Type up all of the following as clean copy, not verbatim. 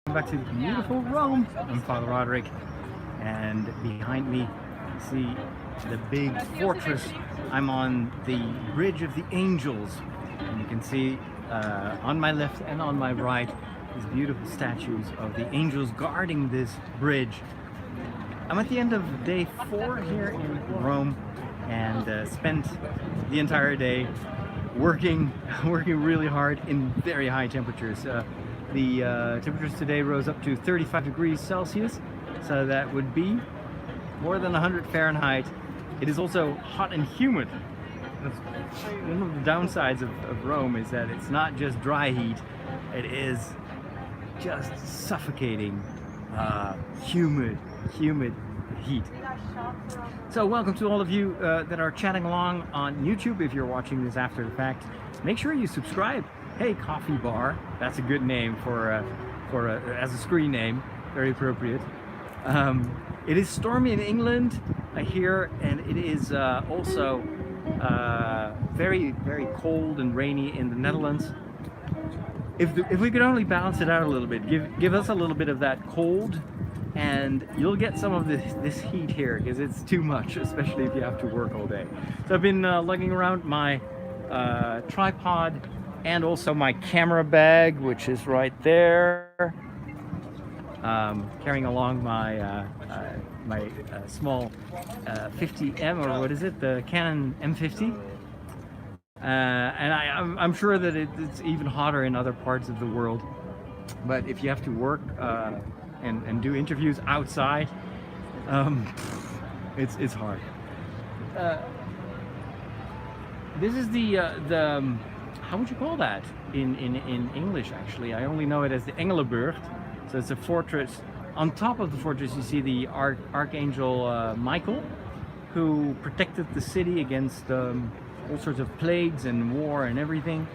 Welcome back to beautiful Rome. I'm Father Roderick, and behind me, you see the big fortress. I'm on the Bridge of the Angels, and you can see on my left and on my right these beautiful statues of the angels guarding this bridge. I'm at the end of day 4 here in Rome, and spent the entire day working really hard in very high temperatures. The temperatures today rose up to 35 degrees Celsius, so that would be more than 100 Fahrenheit. It is also hot and humid. That's one of the downsides of Rome, is that it's not just dry heat, it is just suffocating, humid heat. So welcome to all of you that are chatting along on YouTube. If you're watching this after the fact, make sure you subscribe. Hey, Coffee Bar, that's a good name as a screen name, very appropriate. It is stormy in England, I hear, and it is also very cold and rainy in the Netherlands. If we could only balance it out a little bit, give us a little bit of that cold, and you'll get some of this heat here, because it's too much, especially if you have to work all day. So I've been lugging around my tripod and also my camera bag, which is right there. Carrying along my small 50M, or what is it, the Canon M50. And I'm sure that it's even hotter in other parts of the world. But if you have to work and do interviews outside, it's hard. This is the how would you call that in English? Actually, I only know it as the Engelenburg. So it's a fortress. On top of the fortress, you see the Archangel Michael, who protected the city against all sorts of plagues and war and everything.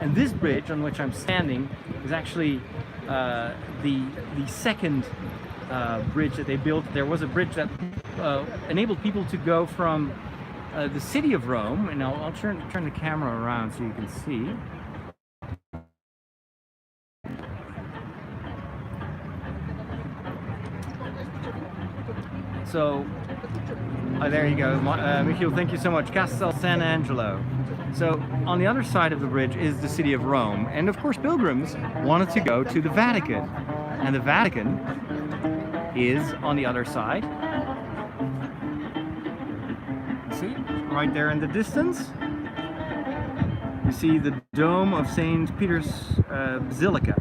And this bridge on which I'm standing is actually the second bridge that they built. There was a bridge that enabled people to go from the city of Rome, and I'll turn the camera around so you can see. So, there you go, Michiel, thank you so much. Castel San Angelo. So, on the other side of the bridge is the city of Rome, and of course pilgrims wanted to go to the Vatican, and the Vatican is on the other side. See, right there in the distance, you see the dome of St. Peter's Basilica.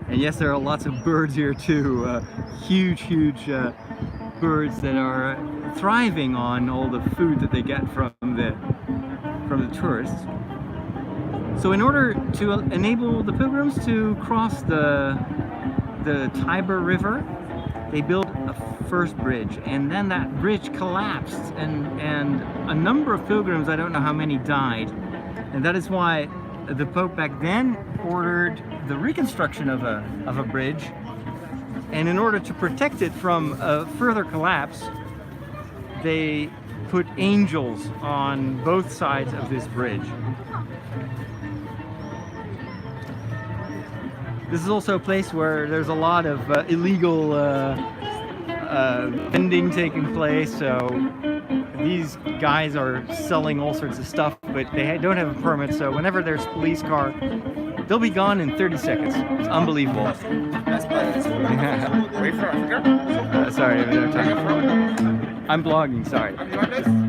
And yes, there are lots of birds here too, huge birds that are thriving on all the food that they get from the tourists. So in order to enable the pilgrims to cross the Tiber River, they built a first bridge, and then that bridge collapsed, and a number of pilgrims, I don't know how many, died, and that is why the Pope back then ordered the reconstruction of a bridge. And in order to protect it from a further collapse, they put angels on both sides of this bridge. This is also a place where there's a lot of illegal vending taking place, so these guys are selling all sorts of stuff, but they don't have a permit, so whenever there's a police car, they'll be gone in 30 seconds. It's unbelievable. Wait for Africa? Sorry, I don't have time. I'm blogging, sorry. Isn't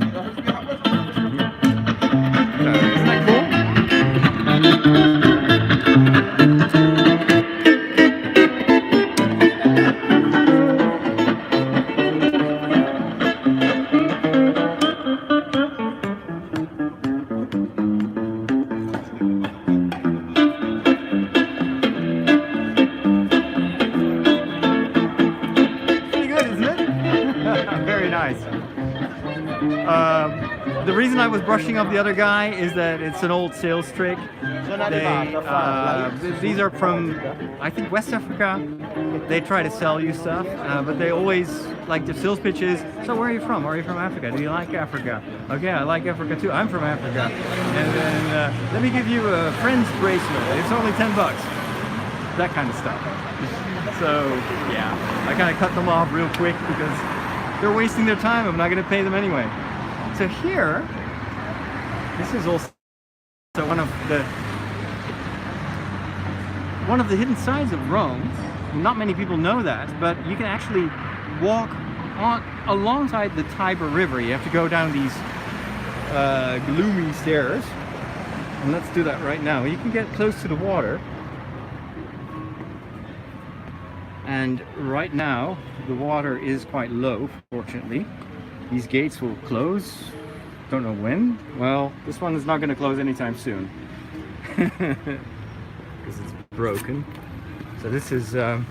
that cool? The reason I was brushing up the other guy is that it's an old sales trick. These are from, I think, West Africa. They try to sell you stuff, but they always like the sales pitches. So where are you from? Are you from Africa? Do you like Africa? Okay, I like Africa too. I'm from Africa. And then let me give you a friend's bracelet. It's only $10. That kind of stuff. So yeah, I kind of cut them off real quick because they're wasting their time. I'm not going to pay them anyway. So here, this is also one of the hidden sides of Rome. Not many people know that, but you can actually walk alongside the Tiber River. You have to go down these gloomy stairs, and let's do that right now. You can get close to the water, and right now the water is quite low, fortunately. These gates will close, don't know when. Well, this one is not going to close anytime soon because it's broken. So this is wow,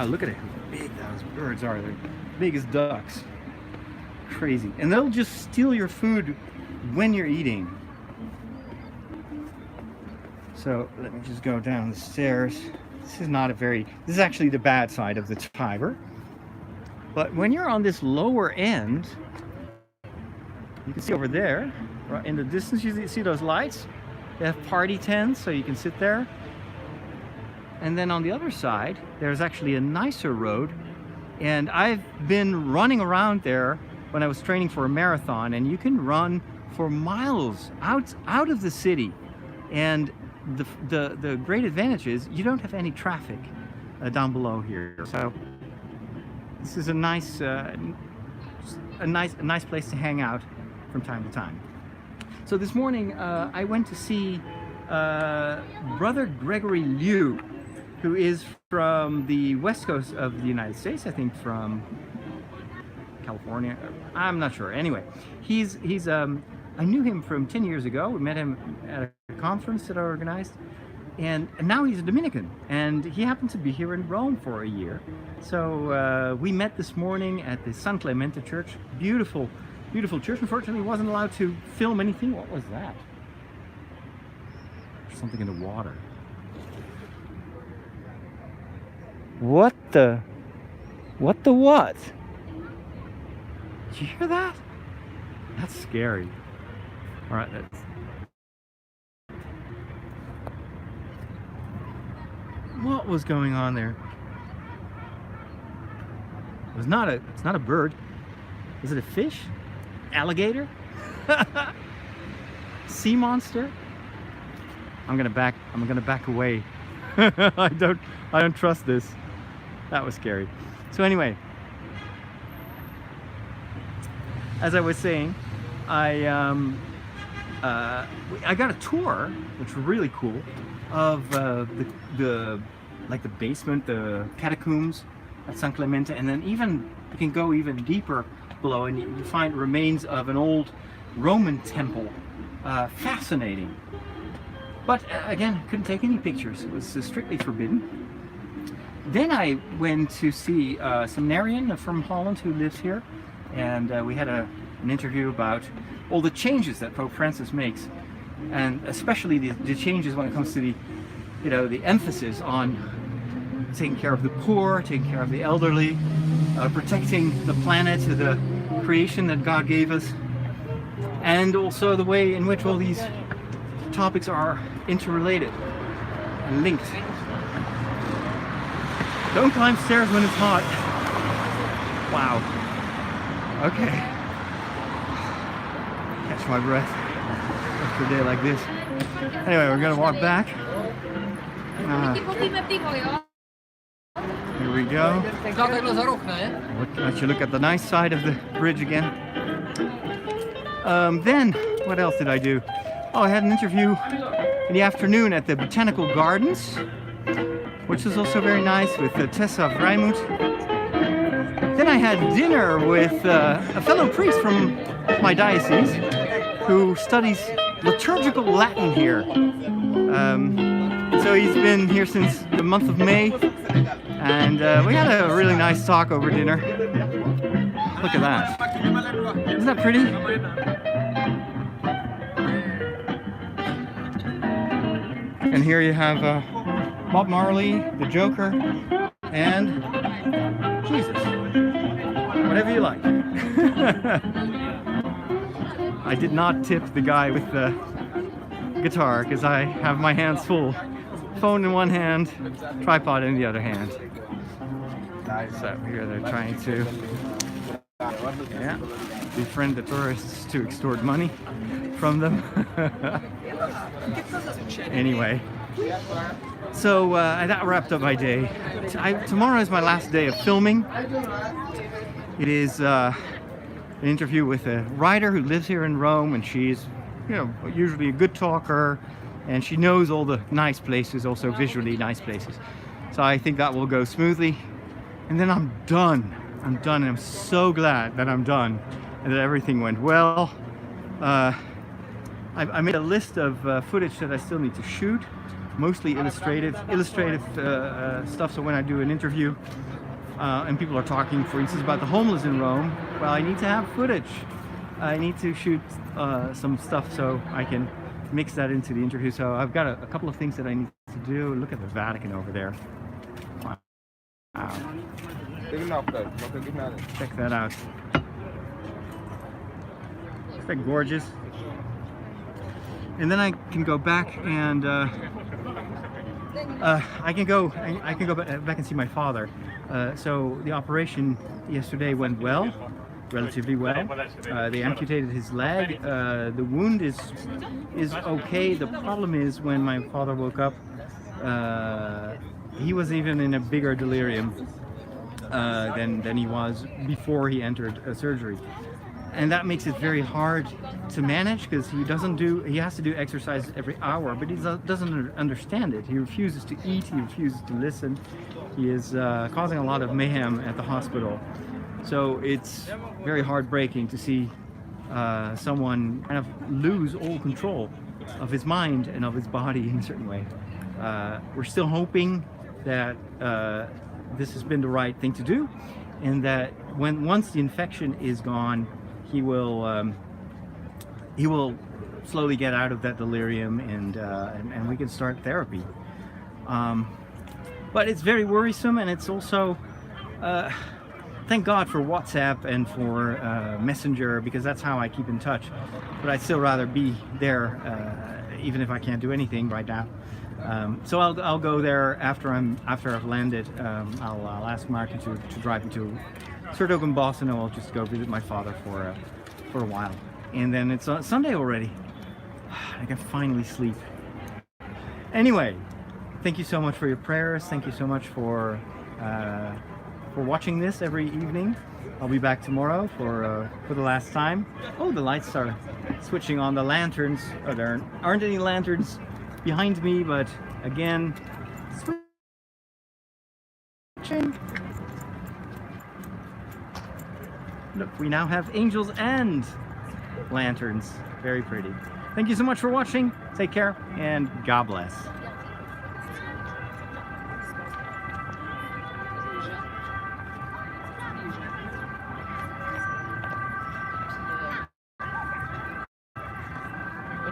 look at it, how big those birds are. They're big as ducks. Crazy. And they'll just steal your food when you're eating. So let me just go down the stairs. This is actually the bad side of the Tiber. But when you're on this lower end, you can see over there, right in the distance, you see those lights? They have party tents, so you can sit there. And then on the other side, there's actually a nicer road. And I've been running around there when I was training for a marathon, and you can run for miles out of the city. And the great advantage is you don't have any traffic down below here. So this is a nice place to hang out from time to time. So this morning I went to see Brother Gregory Liu, who is from the west coast of the United States, I think from California. I'm not sure. Anyway, he's I knew him from 10 years ago. We met him at a conference that I organized, and now he's a Dominican, and he happened to be here in Rome for a year. So we met this morning at the San Clemente Church. Beautiful, beautiful church. Unfortunately, he wasn't allowed to film anything. What was that? There's something in the water. What? Did you hear that? That's scary. All right, what was going on there? It's not a bird. Is it a fish? Alligator? Sea monster? I'm gonna back away. I don't trust this. That was scary. So anyway, as I was saying, I got a tour, which was really cool, of the basement, the catacombs at San Clemente, and then even you can go even deeper below, and you find remains of an old Roman temple. Fascinating. But again, couldn't take any pictures. It was strictly forbidden. Then I went to see a seminarian from Holland who lives here, and we had an interview about all the changes that Pope Francis makes, and especially the changes when it comes to the emphasis on taking care of the poor, taking care of the elderly, protecting the planet, the creation that God gave us, and also the way in which all these topics are interrelated and linked. Don't climb stairs when it's hot. Wow. Okay. Catch my breath after a day like this. Anyway, we're gonna walk back. Here we go. Look at the nice side of the bridge again. Then, what else did I do? Oh, I had an interview in the afternoon at the Botanical Gardens, which was also very nice, with Tessa Vrijmuth. Then I had dinner with a fellow priest from my diocese who studies liturgical Latin here. So he's been here since the month of May, and we had a really nice talk over dinner. Look at that. Isn't that pretty? And here you have Bob Marley, the Joker, and Jesus. Whatever you like. I did not tip the guy with the guitar because I have my hands full phone in one hand, tripod in the other hand. So here they're trying to befriend the tourists to extort money from them. Anyway, so that wrapped up my day. Tomorrow is my last day of filming. It is an interview with a writer who lives here in Rome, and she's, you know, usually a good talker, and she knows all the nice places, also visually nice places. So I think that will go smoothly, and then I'm done. I'm done, and I'm so glad that I'm done and that everything went well. I made a list of footage that I still need to shoot, mostly illustrative stuff. So when I do an interview and people are talking, for instance, about the homeless in Rome, well, I need to have footage. I need to shoot some stuff so I can mix that into the interview. So I've got a couple of things that I need to do. Look at the Vatican over there. Wow. Check that out. Isn't that gorgeous? And then I can go back and I can go back and see my father. So the operation yesterday went well, relatively well. They amputated his leg. The wound is okay. The problem is when my father woke up, he was even in a bigger delirium than he was before he entered surgery. And that makes it very hard to manage because he has to do exercise every hour, but he doesn't understand it. He refuses to eat, he refuses to listen. He is causing a lot of mayhem at the hospital. So it's very heartbreaking to see someone kind of lose all control of his mind and of his body in a certain way. We're still hoping that this has been the right thing to do, and that once the infection is gone, he will slowly get out of that delirium, and we can start therapy. But it's very worrisome, and it's also thank God for WhatsApp and for Messenger, because that's how I keep in touch. But I'd still rather be there, even if I can't do anything right now. So I'll go there after I've landed. I'll ask Martin to drive me to Sertogenbos, and I'll just go visit my father for a while. And then it's Sunday already. I can finally sleep. Anyway, thank you so much for your prayers. Thank you so much for watching this every evening. I'll be back tomorrow for the last time. Oh, the lights are switching on. The lanterns. Oh, there aren't any lanterns behind me, but again, switching. Look, we now have angels and lanterns. Very pretty. Thank you so much for watching. Take care, and God bless.